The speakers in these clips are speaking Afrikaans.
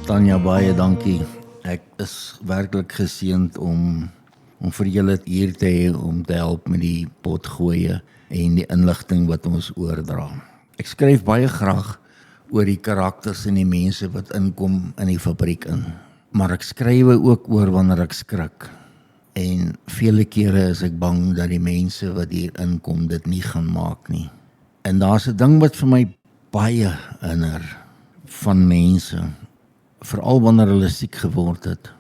Tanya, baie dankie. Ek is werklik geseënd om vir julle hier te hê om te help met die potgoeie en die inligting wat ons oordra. Ek skryf baie graag oor die karakters en die mense wat inkom in die fabriek in. Maar ek skryf ook oor wanneer ek skrik. En vele kere is ek bang dat die mense wat hier inkom dit nie gaan maak nie. En daar's 'n ding wat vir my baie herinner van mense, veral wanneer hulle siek geword het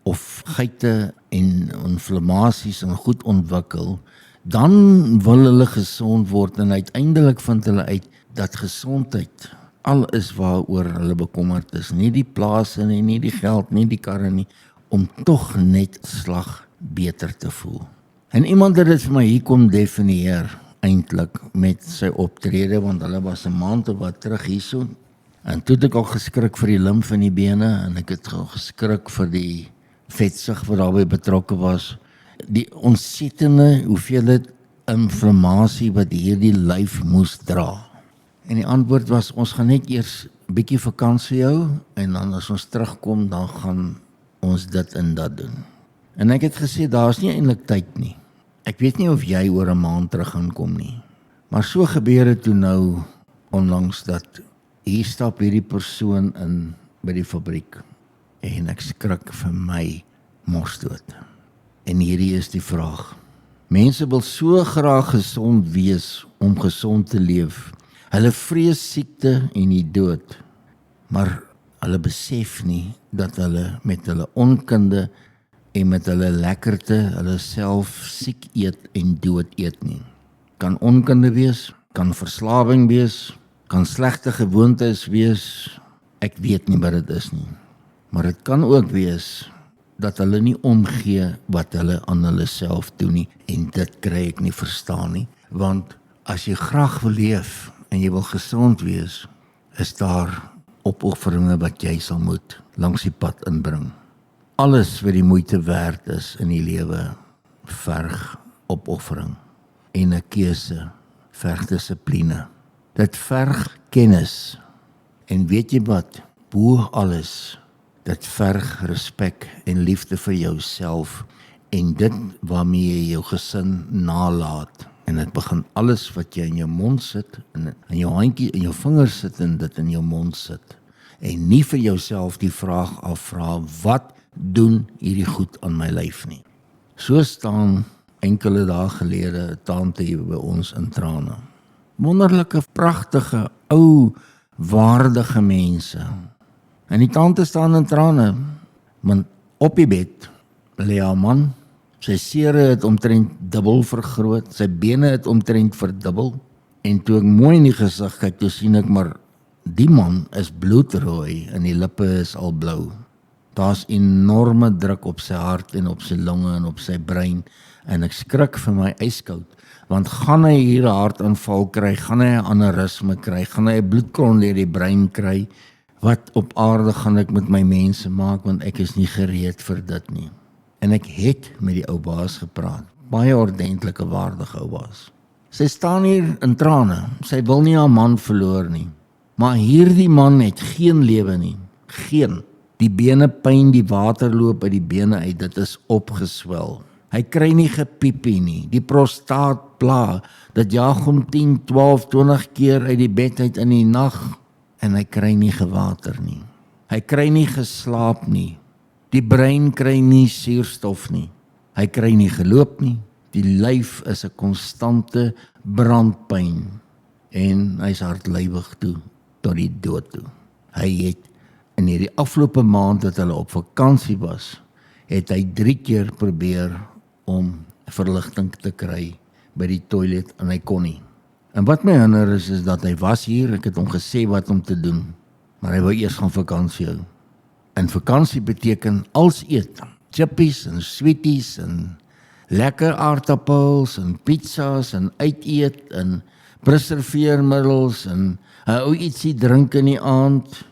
of geite en inflammasies en goed ontwikkel, dan wil hulle gesond word en uiteindelik vind hulle uit dat gesondheid al is waaroor hulle bekommerd is, nie die plase nie die geld, nie die karre nie, om tog net slag beter te voel. En iemand het dit vir my hier kom definieer eintlik met sy optrede, want hulle was 'n maand of wat terug hierso. En toe het ek al geskrik vir die limf in die bene en ek het al geskrik vir die vetsug wat daarbey betrokke was. Die ontsettende hoeveelheid inflammasie wat hierdie lyf moes dra. En die antwoord was, ons gaan net eers 'n bietjie vakansie hou en dan as ons terugkom, dan gaan ons dit en dat doen. En ek het gesê, daar's nie eintlik tyd nie. Ek weet nie of jy oor 'n maand terug gaan kom nie. Maar so gebeur dit toe nou onlangs dat hier stap hierdie persoon in by die fabriek en ek skrik vir my morsdood. En hierdie is die vraag. Mense wil so graag gesond wees om gesond te leef. Hulle vrees siekte en die dood, maar hulle besef nie dat hulle met hulle onkunde en met hulle lekkerte hulle self siek eet en dood eet nie. Kan onkunde wees, kan verslawing wees, kan slegte gewoontes wees, ek weet nie wat dit is nie. Maar dit kan ook wees dat hulle nie omgee wat hulle aan hulle self doen nie, en dit kry ek nie verstaan nie, want as jy graag wil leef en jy wil gesond wees, is daar opofferinge wat jy sal moet langs die pad inbring. Alles wat die moeite werd is in die lewe verg opoffering en 'n keuse verg dissipline. Dit verg kennis. En weet jy wat? Bo alles, dit verg respek en liefde vir jouself en dit waarmee jy jou gesin nalat. En dit begin alles wat jy in jou mond sit, in jou handjie, in jou vingers sit en dit in jou mond sit. En nie vir jouself die vraag afvra, wat doen hierdie goed aan my lyf nie. So staan enkele dae gelede 'n tante hier by ons in trane. Wonderlike, pragtige, ou, waardige mense. En die tante staan in trane, want op die bed lê haar man, sy sere het omtrent dubbel vergroot, sy bene het omtrent verdubbel, en toe ek mooi in die gesig kyk, toe sien ek maar, die man is bloedrooi en die lippe is al blou. Daar's enorme druk op sy hart en op sy longe en op sy brein, en ek skrik vir my yskoud, want gaan hy hier 'n hartaanval kry, gaan hy 'n aneurysme kry, gaan hy 'n bloedklont deur die brein kry, wat op aarde gaan ek met my mense maak, want ek is nie gereed vir dit nie. En ek het met die ou baas gepraat, baie ordentlike, waardige ou baas. Sy staan hier in trane, sy wil nie haar man verloor nie, maar hierdie man het geen lewe nie, geen. Die bene pyn, die water loop uit die bene uit, dit is opgeswel. Hy kry nie gepiepie nie, die prostaat pla, dit jaag hom 10, 12, 20 keer uit die bed uit in die nag, en hy kry nie gewater nie. Hy kry nie geslaap nie, die brein kry nie suurstof nie, hy kry nie geloop nie, die lyf is 'n konstante brandpyn, en hy's hartlywig toe, tot die dood toe. Hy het in hierdie afgelope maand dat hulle op vakansie was, het hy 3 keer probeer om verligting te kry by die toilet en hy kon nie. En wat my herinner is dat hy was hier, ek het hom gesê wat om te doen, maar hy wou eers gaan vakansie hou. En vakansie beteken als eet, chippies en sweeties en lekker aardappels en pizza's en uiteet en preserveermiddels en 'n ou ietsie drink in die aand,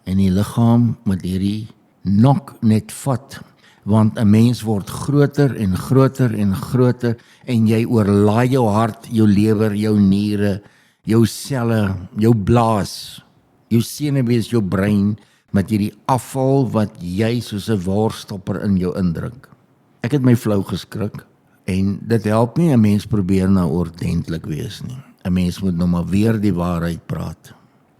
en die liggaam moet hierdie nok net vat, want 'n mens word groter en groter en groter, en jy oorlaai jou hart, jou lewer, jou niere, jou selle, jou blaas, jou senuwees, jou brein, met hierdie afval wat jy soos 'n worstopper in jou indruk. Ek het my flou geskrik en dit help nie 'n mens probeer nou ordentlik wees nie. 'n Mens moet nou maar weer die waarheid praat.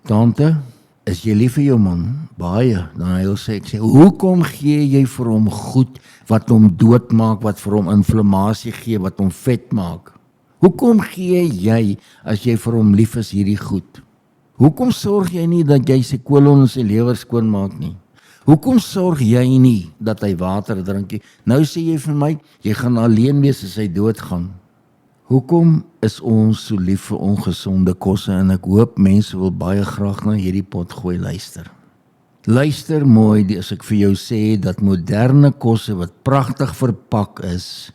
Tante, is jy lief vir jou man? Baie. Dan hy sê, ek sê, hoekom gee jy vir hom goed wat hom doodmaak, wat vir hom inflammasie gee, wat hom vet maak? Hoekom gee jy, as jy vir hom lief is, hierdie goed? Hoekom sorg jy nie dat jy sy kolon en sy lewer skoonmaak nie? Hoekom sorg jy nie dat hy water drink nie? Nou sê jy vir my, jy gaan alleen wees as hy doodgaan. Hoekom is ons so lief vir ongesonde kosse? En ek hoop mense wil baie graag na hierdie potgooi luister. Luister mooi as ek vir jou sê dat moderne kosse wat pragtig verpak is,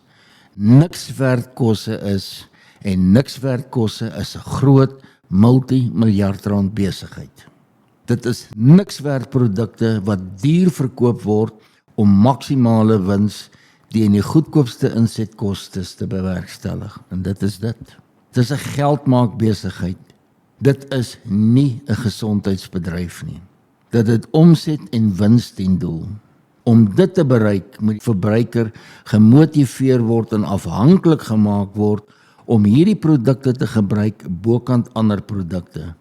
niks werd kosse is, en niks werd kosse is 'n groot multi-miljard rand besigheid. Dit is niks werd produkte wat duur verkoop word om maksimale wins teen die goedkoopste insetkostes te bewerkstellig. En dit is dit. Dit is 'n geldmaakbesigheid. Dit is nie 'n gesondheidsbedryf nie. Dit het omset en wins ten doel. Om dit te bereik, moet die verbruiker gemotiveer word en afhanklik gemaak word om hierdie produkte te gebruik bokant ander produkte.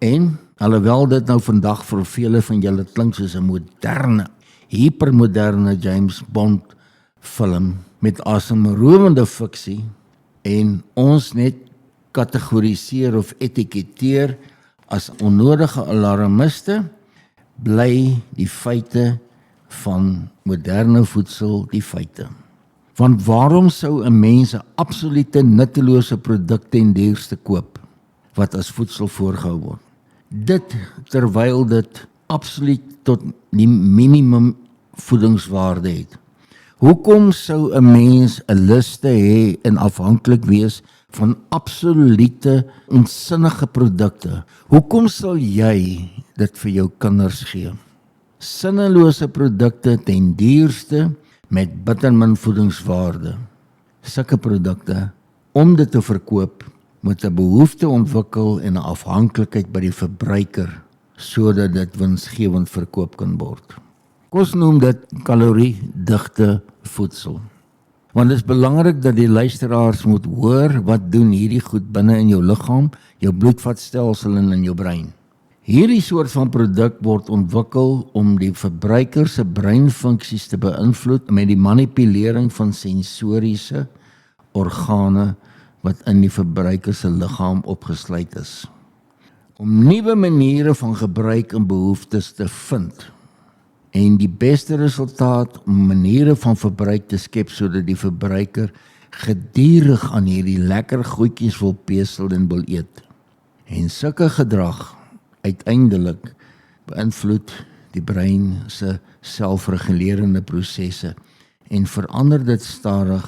En, alhoewel dit nou vandag vir vele van julle klink soos 'n moderne, hypermoderne James Bond film met asemrowende fiksie en ons net kategoriseer of etiketeer as onnodige alarmiste, bly die feite van moderne voedsel die feite. Want waarom sou 'n mens 'n absolute nuttelose produk ten duurste koop wat as voedsel voorgehou word? Dit terwyl dit absoluut tot die minimum voedingswaarde het. Hoekom sou 'n mens 'n liste hê en afhanklik wees van absolute onsinnige produkte? Hoekom sal jy dit vir jou kinders gee? Sinnelose produkte ten duurste met bitter min voedingswaarde. Sulke produkte, om dit te verkoop, moet 'n behoefte ontwikkel en 'n afhanklikheid by die verbruiker, sodat dit winsgewend verkoop kan word. Ons noem dit kaloriedigte voedsel. Want dit is belangrik dat die luisteraars moet hoor wat doen hierdie goed binne in jou liggaam, jou bloedvatstelsel en in jou brein. Hierdie soort van produk word ontwikkel om die verbruiker se breinfunksies te beïnvloed met die manipulering van sensoriese organe wat in die verbruiker se liggaam opgesluit is. Om nuwe maniere van gebruik en behoeftes te vind en die beste resultaat om maniere van verbruik te skep sodat die verbruiker gedurig aan hierdie lekker goedjies wil pesel en wil eet. En sulke gedrag uiteindelik beïnvloed die brein se selfregulerende prosesse en verander dit stadig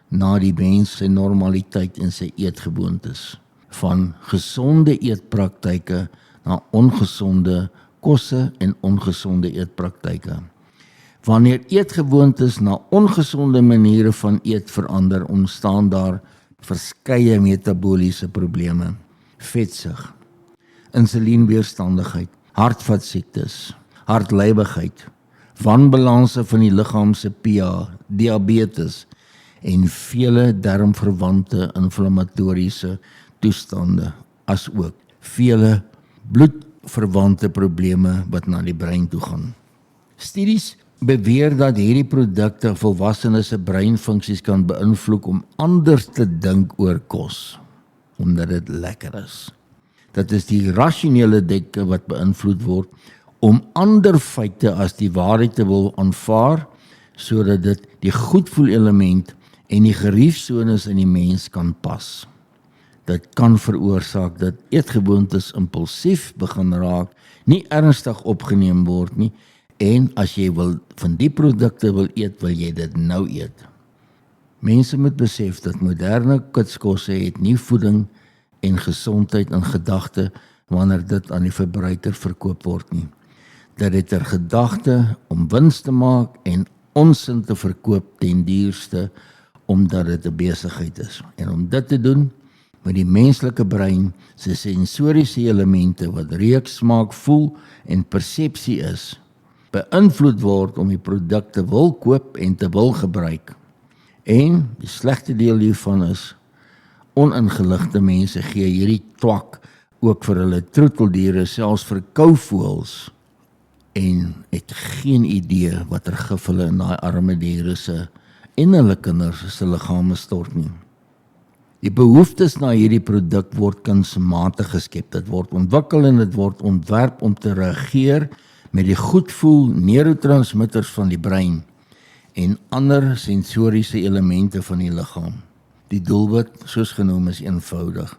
na die mens se normaliteit en sy eetgewoontes. Van gesonde eetpraktyke na ongesonde kosse en ongesonde eetpraktyke. Wanneer eetgewoontes na ongesonde maniere van eet verander, ontstaan daar verskeie metaboliese probleme. Vetsug, insulienweerstandigheid, hartvaskiektes, hartlywigheid, wanbalanse van die liggaam se pH, diabetes en vele darmverwante inflammatoriese toestande, as ook vele bloedverwante probleme wat na die brein toe gaan. Studies beweer dat hierdie produkte volwassenes se breinfunksies kan beïnvloed om anders te dink oor kos, omdat dit lekker is. Dit is die rasionele denke wat beïnvloed word om ander feite as die waarheid te wil aanvaar, sodat dit die goedvoelelement en die geriefsones in die mens kan pas. Dit kan veroorsaak dat eetgewoontes impulsief begin raak, nie ernstig opgeneem word nie, en as jy wil van die produkte wil eet, wil jy dit nou eet. Mense moet besef dat moderne kitskosse het nie voeding en gesondheid in gedagte wanneer dit aan die verbruiker verkoop word nie. Dat dit ter gedagte om wins te maak en onsin te verkoop ten duurste, omdat dit 'n besigheid is. En om dit te doen, met die menslike brein se sensoriese elemente wat reuk, smaak, voel en persepsie is, beïnvloed word om die produk te wil koop en te wil gebruik. En die slegte deel hiervan is, oningeligte mense gee hierdie twak ook vir hulle troeteldiere, selfs vir kouvoëls, en het geen idee watter gif hulle in daai arme diere se en hulle kinders se liggame stort nie. Die behoeftes na hierdie produk word kunsmatig geskep. Dit word ontwikkel en dit word ontwerp om te reageer met die goedvoel neurotransmitters van die brein en ander sensoriese elemente van die liggaam. Die doelwit, soos genoem, is eenvoudig: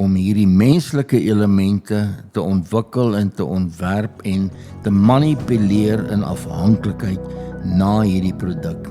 om hierdie menslike elemente te ontwikkel en te ontwerp en te manipuleer in afhanklikheid na hierdie produk.